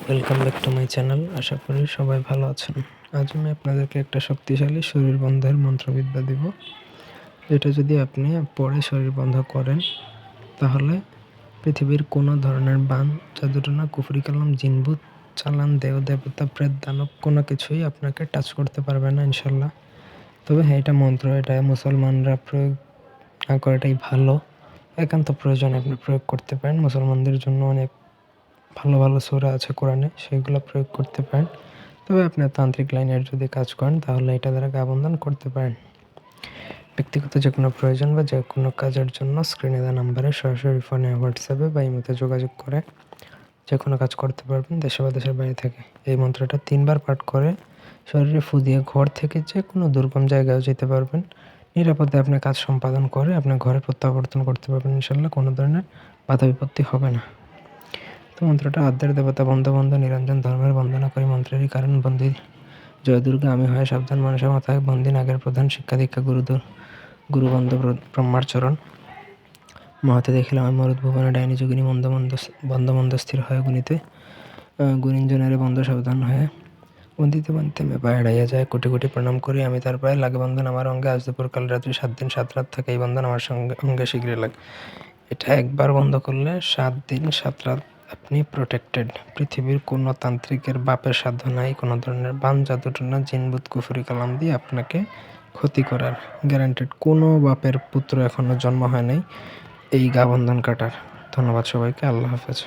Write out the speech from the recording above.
Welcome back to my channel. আশা করি সবাই ভালো আছেন। আজ আমি আপনাদেরকে একটা শক্তিশালী শরীর বন্ধের মন্ত্রবিদ্যা দিব, যেটা যদি আপনি পরে শরীর বন্ধ করেন তাহলে পৃথিবীর কোনো ধরনের বান, জাদুটোনা, কুফরি কালাম, জিনভূত, চালান, দেব দেবতা, প্রেত, দানব কোনো কিছুই আপনাকে টাচ করতে পারবে না ইনশাল্লাহ। তবে হ্যাঁ, এটা মন্ত্র, এটা মুসলমানরা প্রয়োগ না করাটাই ভালো। একান্ত প্রয়োজনে আপনি প্রয়োগ করতে পারেন। মুসলমানদের জন্য অনেক ভালো ভালো সূরা আছে কোরআনে, সেগুলো প্রয়োগ করতে পারেন। তবে আপনার তান্ত্রিক লাইনের যদি কাজ করেন তাহলে এটা দ্বারা গা বন্ধন করতে পারেন। ব্যক্তিগত যে কোনো প্রয়োজন বা যে কোনো কাজের জন্য স্ক্রিনে দেওয়া নাম্বারে সরাসরি ফোনে, হোয়াটসঅ্যাপে বা ইমোতে যোগাযোগ করে যে কোনো কাজ করতে পারবেন, দেশে বা দেশের বাইরে থেকে। এই মন্ত্রটা 3 বার পাঠ করে শরীরে ফু দিয়ে ঘর থেকে যে কোনো দুর্গম জায়গায় যেতে পারবেন। নিরাপদে আপনি কাজ সম্পাদন করে আপনার ঘরে প্রত্যাবর্তন করতে পারবেন ইনশাল্লাহ। কোনো ধরনের বাধা বিপত্তি হবে না। তো মন্ত্রটা আদ্যের দেবতা বন্ধ বন্ধ নিরঞ্জন ধর্মের বন্দনা করি, মন্ত্রেরই কারণ বন্দী জয় দুর্গা আমি হয় সাবধান মানুষের মাথায় বন্দী নাগের প্রধান শিক্ষা দীক্ষা গুরুবন্ধ ব্রহ্মার চরণ মহাতে দেখিলাম আমি মরুদ ভুবনে ডাইনি যোগিনী বন্ধ মন্দ স্থির হয় গুণিতে গুণিঞ্জনের বন্ধ সাবধান হয়ে বন্দিতে বন্দিতে মে পায়ে এড়াইয়া যায়। কোটি কোটি প্রণাম করি আমি তার পায়ে, লাগে বন্ধন আমার অঙ্গে আজ দুপুর কাল রাত্রি 7 দিন 7 রাত থাকে এই বন্ধন আমার সঙ্গে অঙ্গে শীঘ্রই লাগে। এটা একবার বন্ধ করলে 7 দিন 7 রাত আপনি প্রোটেক্টেড। পৃথিবীর কোনো তান্ত্রিকের বাপের সাধ্য নাই কোনো ধরনের বান, জাদুটোনা, জিনভূত, কুফরি কালাম দিয়ে আপনাকে ক্ষতি করার। গ্যারান্টেড। কোনো বাপের পুত্র এখনো জন্ম হয় নাই এই গা বন্ধন কাটার। ধন্যবাদ সবাইকে। আল্লাহ হাফেজ।